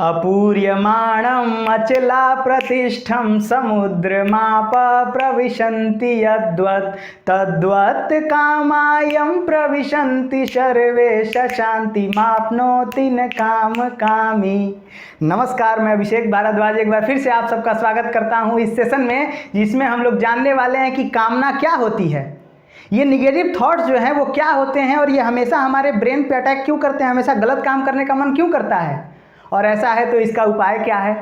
अपूर्यमाणम् अचला प्रतिष्ठं समुद्रमाप प्रविशन्ति यद्वत् तद्वत् कामायं प्रविशन्ति सर्वे शान्तिमाप्नोति न काम कामी। नमस्कार, मैं अभिषेक भारद्वाज एक बार फिर से आप सबका स्वागत करता हूं इस सेशन में, जिसमें हम लोग जानने वाले हैं कि कामना क्या होती है, ये निगेटिव थॉट्स जो हैं वो क्या होते हैं और ये हमेशा हमारे ब्रेन पे अटैक क्यों करते हैं, हमेशा गलत काम करने का मन क्यों करता है, और ऐसा है तो इसका उपाय क्या है।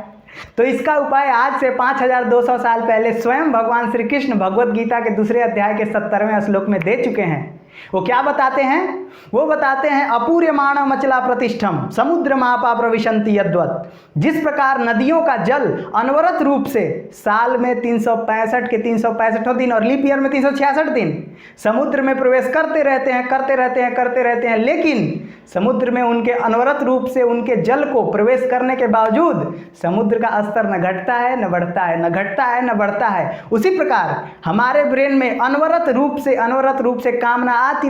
तो इसका उपाय आज से 5200 साल पहले स्वयं भगवान श्री कृष्ण भगवत गीता के दूसरे अध्याय के 70वें श्लोक में दे चुके हैं। वो क्या बताते हैं? वो बताते हैं अपूर्यमाणम् अचला प्रतिष्ठम समुद्रमापा प्रविशन्ति यद्वत्। जिस प्रकार नदियों का जल अनवरत रूप से साल में 365 के 365 दिन और लीप ईयर में 366 दिन समुद्र में प्रवेश करते रहते हैं, लेकिन समुद्र में उनके अनवरत रूप से उनके जल को प्रवेश करने के बावजूद समुद्र का स्तर न घटता है न बढ़ता है, न घटता है न बढ़ता है, उसी प्रकार हमारे ब्रेन में अनवरत रूप से कामना आती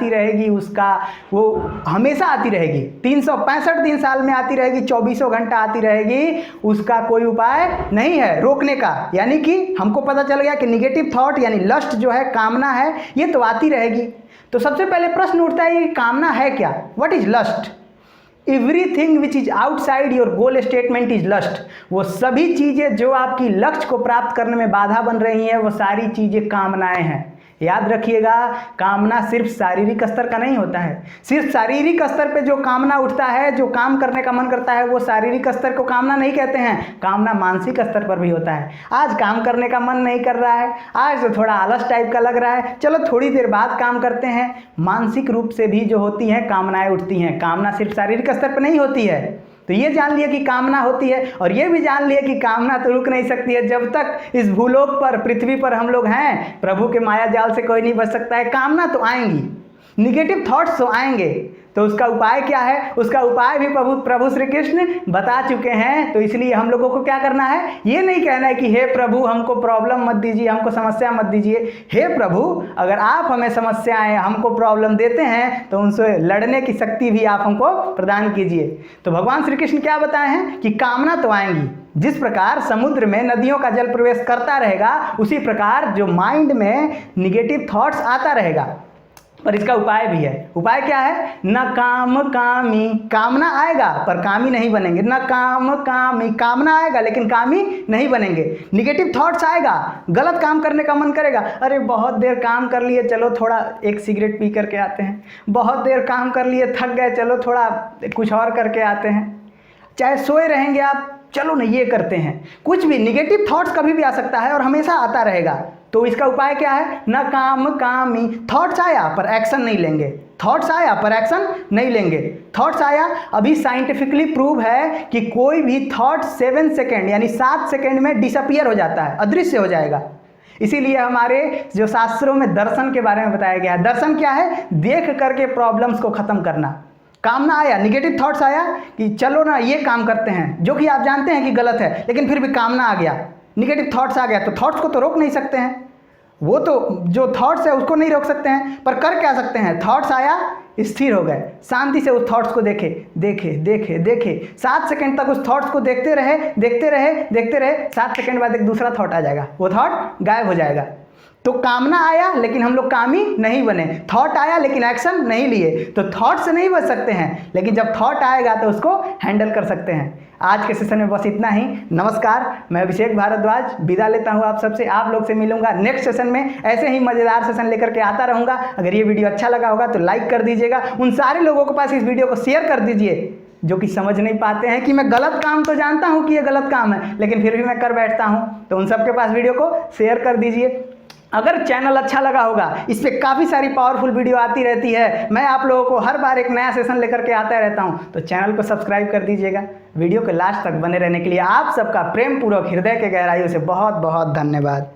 रहेगी, उसका वो हमेशा आती रहेगी, 365 दिन साल में आती रहेगी, 24 घंटा आती रहेगी, उसका कोई उपाय नहीं है रोकने का। यानी कि हमको पता चल गया कि निगेटिव थॉट यानी लस्ट जो है, कामना है, ये तो आती रहेगी। तो सबसे पहले प्रश्न उठता है कि कामना है क्या? What is lust? Everything which is outside your goal statement is lust. वो सभी चीज़ें जो आपकी लक्ष्य को प्राप्त करने में बाधा बन रही हैं, वो सारी चीज़ें कामनाएं हैं। याद रखिएगा, कामना सिर्फ शारीरिक स्तर का नहीं होता है। सिर्फ शारीरिक स्तर पे जो कामना उठता है, जो काम करने का मन करता है, वो शारीरिक स्तर को कामना नहीं कहते हैं। कामना मानसिक स्तर पर भी होता है। आज काम करने का मन नहीं कर रहा है, आज तो थोड़ा आलस टाइप का लग रहा है, चलो थोड़ी देर बाद काम करते हैं। मानसिक रूप से भी जो होती हैं कामनाएं उठती हैं। कामना सिर्फ शारीरिक स्तर पर नहीं होती है। तो ये जान लिया कि कामना होती है, और ये भी जान लिया कि कामना तो रुक नहीं सकती है। जब तक इस भूलोक पर, पृथ्वी पर हम लोग हैं, प्रभु के माया जाल से कोई नहीं बच सकता है। कामना तो आएंगी, निगेटिव थॉट्स तो आएंगे। तो उसका उपाय क्या है? उसका उपाय भी प्रभु श्री कृष्ण बता चुके हैं। तो इसलिए हम लोगों को क्या करना है? ये नहीं कहना है कि हे प्रभु हमको प्रॉब्लम मत दीजिए, हमको समस्या मत दीजिए। हे प्रभु, अगर आप हमें समस्याएं, हमको प्रॉब्लम देते हैं तो उनसे लड़ने की शक्ति भी आप हमको प्रदान कीजिए। तो भगवान श्री कृष्ण क्या बताए हैं कि कामना तो आएंगी। जिस प्रकार समुद्र में नदियों का जल प्रवेश करता रहेगा, उसी प्रकार जो माइंड में निगेटिव थॉट्स आता रहेगा। पर इसका उपाय भी है। उपाय क्या है? न काम कामी। कामना आएगा पर कामी नहीं बनेंगे। न काम कामी, कामना आएगा लेकिन कामी नहीं बनेंगे। निगेटिव थॉट्स आएगा, गलत काम करने का मन करेगा। अरे बहुत देर काम कर लिए, चलो थोड़ा एक सिगरेट पी करके आते हैं। बहुत देर काम कर लिए, थक गए, चलो थोड़ा कुछ और करके आते हैं। चाहे सोए रहेंगे आप, चलो ना ये करते हैं। कुछ भी निगेटिव थॉट्स कभी भी आ सकता है और हमेशा आता रहेगा। तो इसका उपाय क्या है? न काम कामी। थॉट्स आया पर एक्शन नहीं लेंगे, थॉट्स आया पर एक्शन नहीं लेंगे। थॉट्स आया, अभी साइंटिफिकली प्रूव है कि कोई भी थॉट 7 सेकेंड यानी 7 सेकेंड में डिसअपियर हो जाता है, अदृश्य हो जाएगा। इसीलिए हमारे जो शास्त्रों में दर्शन के बारे में बताया गया है। दर्शन क्या है? देख करके प्रॉब्लम्स को खत्म करना। कामना आया, निगेटिव थॉट्स आया कि चलो ना ये काम करते हैं, जो कि आप जानते हैं कि गलत है, लेकिन फिर भी कामना आ गया, निगेटिव थॉट्स आ गया। तो थॉट्स को तो रोक नहीं सकते हैं, वो तो जो थॉट्स है उसको नहीं रोक सकते हैं, पर कर क्या सकते हैं? थॉट्स आया, स्थिर हो गए, शांति से उस थॉट्स को देखे 7 सेकंड तक उस थॉट्स को देखते रहे। 7 सेकंड बाद एक दूसरा थॉट आ जाएगा, वो थॉट गायब हो जाएगा। तो कामना आया लेकिन हम लोग कामी नहीं बने, थॉट आया लेकिन एक्शन नहीं लिए। तो थॉट से नहीं बच सकते हैं, लेकिन जब थॉट आएगा तो उसको हैंडल कर सकते हैं। आज के सेशन में बस इतना ही। नमस्कार, मैं अभिषेक भारद्वाज विदा लेता हूँ आप सबसे। आप लोग से मिलूंगा नेक्स्ट सेशन में। ऐसे ही मज़ेदार सेशन लेकर के आता रहूँगा। अगर ये वीडियो अच्छा लगा होगा तो लाइक कर दीजिएगा। उन सारे लोगों के पास इस वीडियो को शेयर कर दीजिए जो कि समझ नहीं पाते हैं कि मैं गलत काम तो जानता हूँ कि ये गलत काम है, लेकिन फिर भी मैं कर बैठता हूँ। तो उन सबके पास वीडियो को शेयर कर दीजिए। अगर चैनल अच्छा लगा होगा, इस पर काफ़ी सारी पावरफुल वीडियो आती रहती है। मैं आप लोगों को हर बार एक नया सेशन लेकर के आता रहता हूं, तो चैनल को सब्सक्राइब कर दीजिएगा। वीडियो के लास्ट तक बने रहने के लिए आप सबका प्रेम पूर्वक हृदय के गहराइयों से बहुत बहुत धन्यवाद।